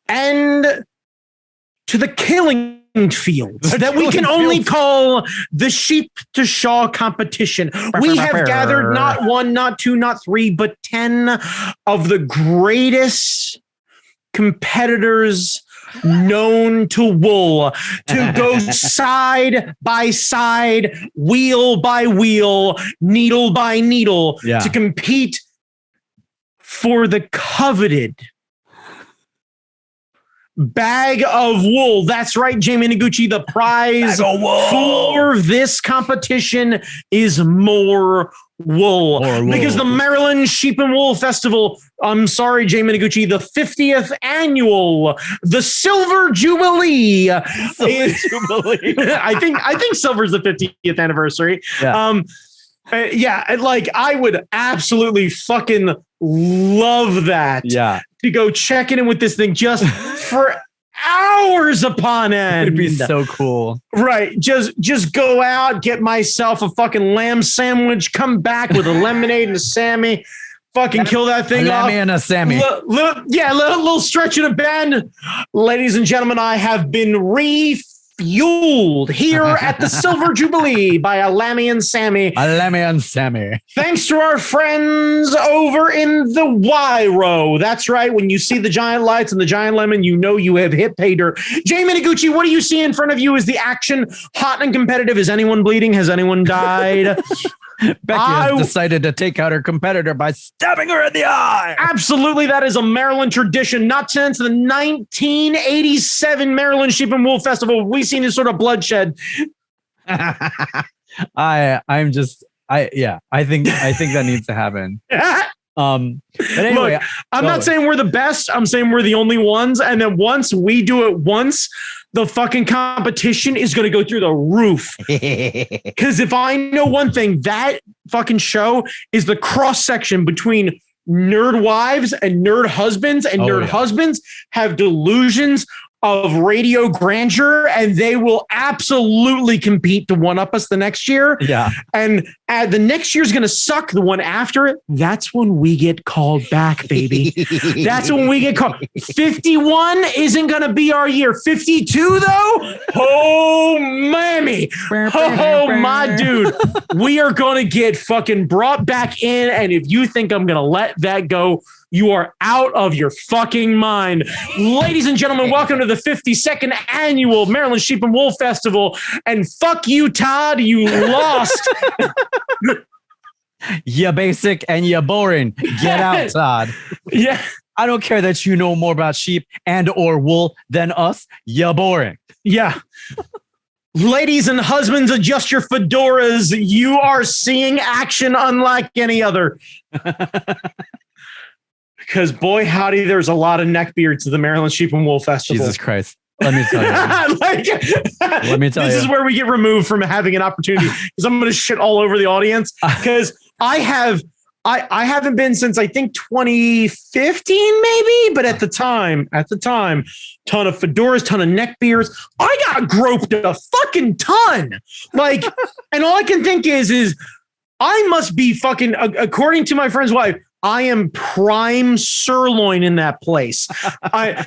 and to the killing fields that we can only call the Sheep to Shawl competition. We have gathered not 1, not 2, not 3, but 10 of the greatest competitors known to wool to go side by side, wheel by wheel, needle by needle to compete for the coveted bag of wool. That's right, Jamie Noguchi. The prize for this competition is more wool. Because the Maryland Sheep and Wool Festival, I'm sorry, Jamie Noguchi, the 50th annual, the Silver Jubilee. I think silver's the 50th anniversary. Like I would absolutely fucking love that. Yeah. To go checking in with this thing just for hours upon end. It'd be so cool. Right. Just go out, get myself a fucking lamb sandwich, come back with a lemonade and a Sammy, fucking kill that thing off. And a Sammy. Little stretch and a bend. Ladies and gentlemen, I have been refueled here at the Silver Jubilee by a Lammy and Sammy. Thanks to our friends over in the Y row. That's right. When you see the giant lights and the giant lemon, you know you have hit pay dirt. Jamie Noguchi, what do you see in front of you? Is the action hot and competitive? Is anyone bleeding? Has anyone died? Becky has decided to take out her competitor by stabbing her in the eye. Absolutely. That is a Maryland tradition. Not since the 1987 Maryland Sheep and Wool Festival have we seen this sort of bloodshed. I think that needs to happen. But anyway, look, I'm not saying we're the best. I'm saying we're the only ones. And then once we do it once, the fucking competition is going to go through the roof. Because if I know one thing, that fucking show is the cross section between nerd wives and nerd husbands, and husbands have delusions of radio grandeur, and they will absolutely compete to one up us the next year. Yeah. And the next year's going to suck. The one after it, that's when we get called back, baby. That's when we get called. 51 isn't going to be our year. 52, though? Oh, mammy. Oh, my dude. We are going to get fucking brought back in. And if you think I'm going to let that go, you are out of your fucking mind. Ladies and gentlemen, welcome to the 52nd annual Maryland Sheep and Wool Festival. And fuck you, Todd. You lost. You basic and you boring. Get out, Todd. Yeah. I don't care that you know more about sheep and or wool than us. You boring. Yeah. Ladies and husbands, adjust your fedoras. You are seeing action unlike any other. Because boy, howdy, there's a lot of neckbeards at the Maryland Sheep and Wool Festival. Jesus Christ. Let me tell you. Let me tell you. This is where we get removed from having an opportunity, because I'm going to shit all over the audience. Because I haven't been since I think 2015, maybe. But at the time, ton of fedoras, ton of neckbeards. I got groped a fucking ton. Like, and all I can think is I must be fucking, according to my friend's wife, I am prime sirloin in that place. I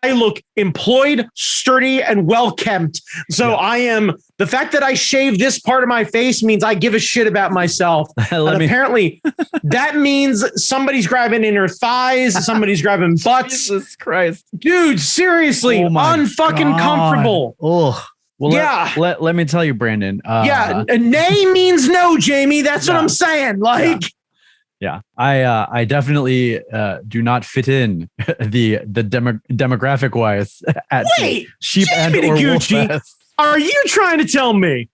look employed, sturdy, and well-kept. So yeah. I am, the fact that I shave this part of my face means I give a shit about myself. Apparently that means somebody's grabbing inner thighs, somebody's grabbing butts. Jesus Christ. Dude, seriously, unfucking comfortable. Oh. Well, yeah. Let me tell you, Brandon. Nay means no, Jamie. That's what I'm saying. Like, yeah, I definitely do not fit in the demographic wise at Sheep and or Wool Fest. Are you trying to tell me?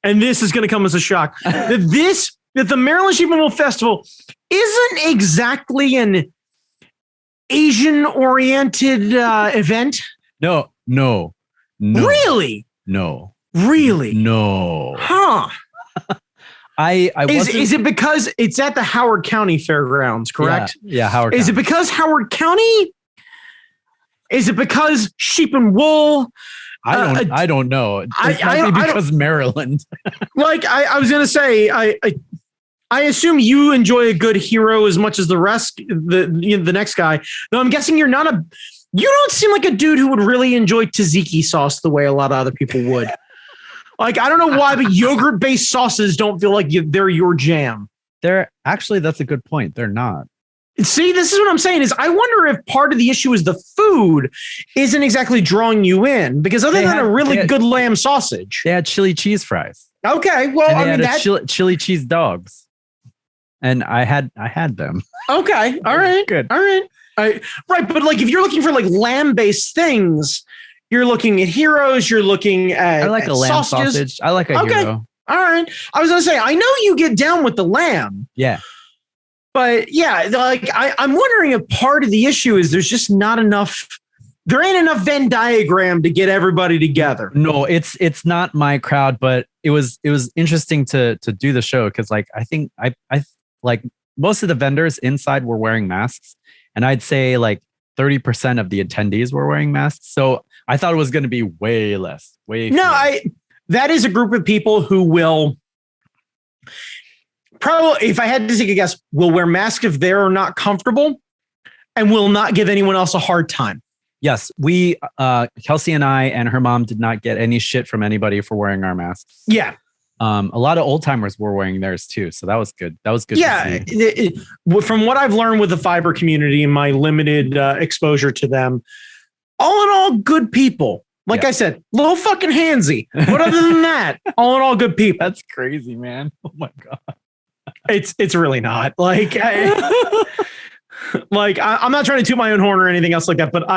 And this is going to come as a shock that the Maryland Sheep and Wool Festival isn't exactly an Asian oriented event. No. Really? No. Really? No. Huh. Is it because it's at the Howard County Fairgrounds, correct? Yeah, Howard County. Is it because Howard County? Is it because sheep and wool? I don't know. It's probably because Maryland. Like I was gonna say, I assume you enjoy a good hero as much as the rest, the next guy. No, I'm guessing you don't seem like a dude who would really enjoy tzatziki sauce the way a lot of other people would. Like, I don't know why, but yogurt-based sauces don't feel like they're your jam. That's a good point. They're not. See, this is what I'm saying is I wonder if part of the issue is the food isn't exactly drawing you in, because other than a really good lamb sausage. They had chili cheese fries. Okay. Well, and chili cheese dogs. And I had them. Okay. All right. Good. All right. Right. But like, if you're looking for like lamb-based things, you're looking at heroes. You're looking at I like a lamb sausage. I like a hero. All right. I was going to say, I know you get down with the lamb. Yeah. But yeah, like I'm wondering if part of the issue is there's just not enough. There ain't enough Venn diagram to get everybody together. No, it's not my crowd, but it was interesting to do the show because like I think I like most of the vendors inside were wearing masks, and I'd say like 30% of the attendees were wearing masks. So I thought it was going to be way less. That is a group of people who will probably, if I had to take a guess, will wear masks if they're not comfortable and will not give anyone else a hard time. Yes, we, Kelsey and I and her mom did not get any shit from anybody for wearing our masks. Yeah. A lot of old timers were wearing theirs too. So that was good. That was good. Yeah. From what I've learned with the fiber community and my limited exposure to them, all in all, good people. Like I said, little fucking handsy. But other than that, all in all, good people. That's crazy, man. Oh my God. It's really not. Like, I'm not trying to toot my own horn or anything else like that, but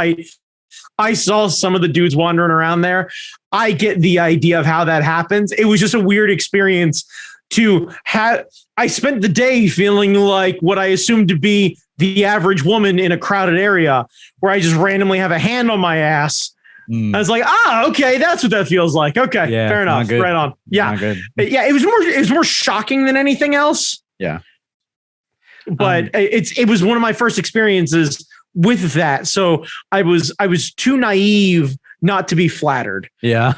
I saw some of the dudes wandering around there. I get the idea of how that happens. It was just a weird experience to have. I spent the day feeling like what I assumed to be the average woman in a crowded area where I just randomly have a hand on my ass. I was like, okay, that's what that feels like. Okay, yeah, fair enough. Right on. Yeah. Yeah. It was more shocking than anything else. Yeah. But it was one of my first experiences with that. So I was too naive not to be flattered. Yeah.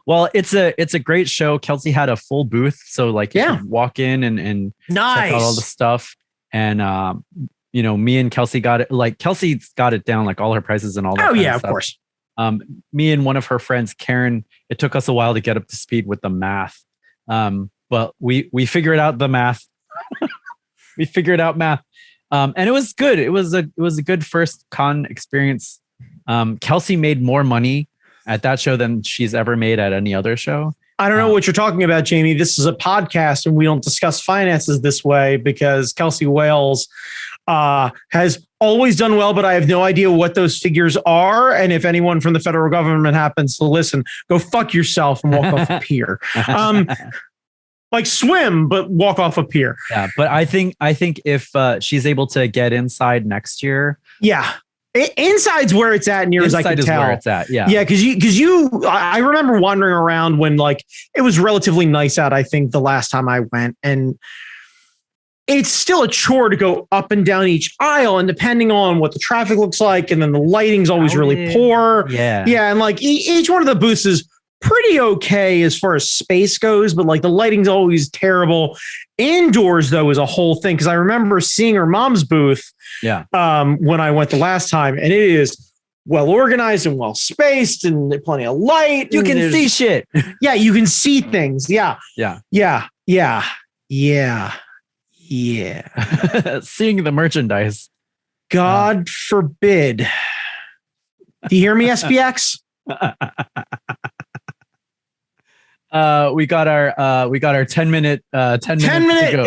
Well, it's a great show. Kelsey had a full booth, so like you could walk in and check out all the stuff. And me and Kelsey got it. Like Kelsey's got it down, like all her prices and all that. Oh yeah, of of course. Me and one of her friends, Karen, it took us a while to get up to speed with the math. But we figured out the math. We figured out math. And it was good. It was a good first con experience. Kelsey made more money at that show than she's ever made at any other show. I don't know what you're talking about, Jamie. This is a podcast and we don't discuss finances this way because Kelsey Wales has always done well, but I have no idea what those figures are. And if anyone from the federal government happens to listen, go fuck yourself and walk off a pier. Like swim, but walk off a pier. Yeah, but I think if she's able to get inside next year. Yeah. Inside's where it's at near as I can tell. Where it's at. Yeah. Yeah. I remember wandering around when like it was relatively nice out, I think the last time I went, and it's still a chore to go up and down each aisle. And depending on what the traffic looks like, and then the lighting's always really poor. Yeah. Yeah. And like each one of the booths is pretty okay as far as space goes, but like the lighting's always terrible. Indoors though is a whole thing. Cause I remember seeing her mom's booth when I went the last time, and it is well organized and well spaced and plenty of light. You can see shit. Yeah, you can see things. Yeah. Yeah. Yeah. Yeah. Yeah. Yeah. Seeing the merchandise. God forbid. Do you hear me, SPX? We got our 10 minute to go.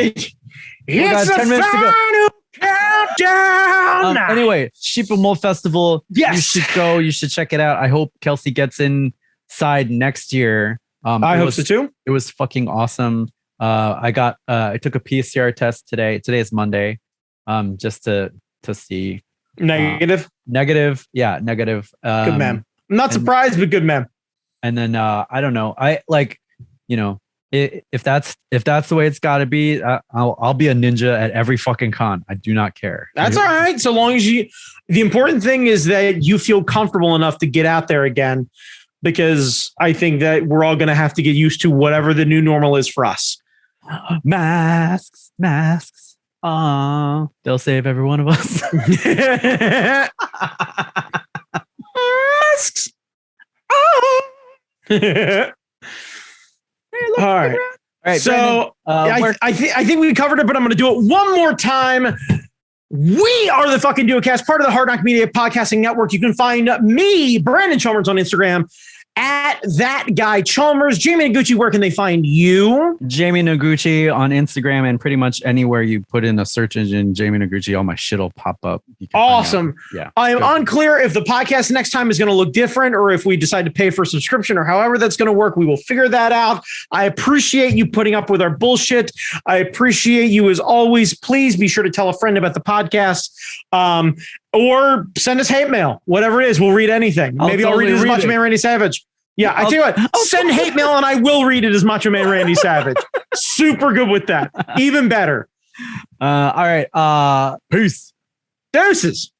It's a 10 minutes to go. Countdown. Anyway, Sheepamole Festival. Yes. You should go. You should check it out. I hope Kelsey gets inside next year. I hope so too. It was fucking awesome. I took a PCR test today. Today is Monday. Just to see. Negative. Negative. Yeah, negative. Good man. I'm not surprised, but good man. And then I don't know. I like, if that's the way it's got to be, I'll be a ninja at every fucking con. I do not care. That's all right. So long as the important thing is that you feel comfortable enough to get out there again, because I think that we're all going to have to get used to whatever the new normal is for us. Masks. They'll save every one of us. Masks. All right. So I think we covered it, but I'm going to do it one more time. We are the fucking Duocast, part of the Hard Knock Media Podcasting Network. You can find me, Brandon Chalmers, on Instagram at that guy Chalmers. Jamie Noguchi, where can they find you? Jamie Noguchi on Instagram, and pretty much anywhere you put in a search engine, Jamie Noguchi, all my shit will pop up. Awesome. Yeah. I am unclear if the podcast next time is going to look different, or if we decide to pay for a subscription, or however that's going to work. We will figure that out. I appreciate you putting up with our bullshit. I appreciate you as always. Please be sure to tell a friend about the podcast. Or send us hate mail, whatever it is. We'll read anything. Maybe I'll read it as Macho Man Randy Savage. Yeah, I tell you what, send hate mail and I will read it as Macho Man Randy Savage. Super good with that. Even better. All right. Peace. Deuces.